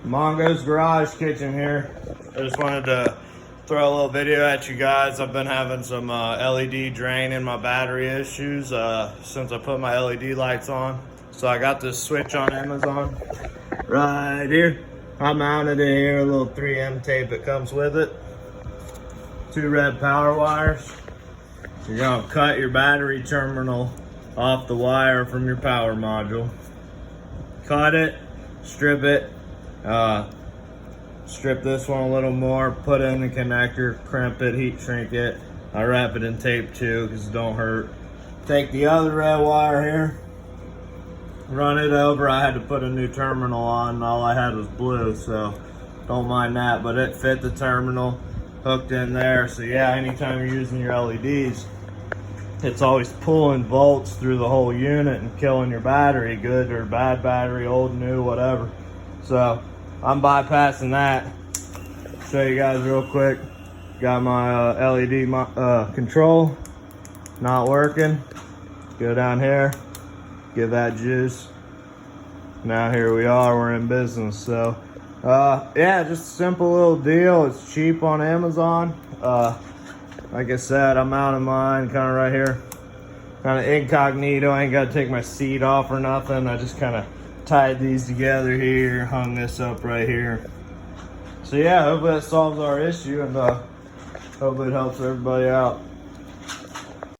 Mongo's Garage Kitchen here. I just wanted to throw a little video at you guys. I've been having some LED drain in my battery issues since I put my LED lights on. So I got this switch on Amazon right here. I mounted it here, a little 3M tape that comes with it. 2 red power wires. You're gonna cut your battery terminal off the wire from your power module. Cut it, strip it, strip this one a little more, put in the connector, crimp it, heat shrink it. I wrap it in tape too because it don't hurt. Take the other red wire here, run it over. I had to put a new terminal on and all I had was blue, so don't mind that, but it fit the terminal, hooked in there. So yeah, anytime you're using your LEDs, it's always pulling volts through the whole unit and killing your battery, good or bad battery, old, new, whatever. So I'm bypassing that. Show you guys real quick. Got my LED control, not working. Go down here, give that juice. Now here we are, we're in business. So yeah, just a simple little deal. It's cheap on Amazon. Like I said, I'm out of mine kind of right here, kind of incognito. I ain't got to take my seat off or nothing. I just kind of tied these together here, hung this up right here. So yeah, hopefully that solves our issue, and hopefully it helps everybody out.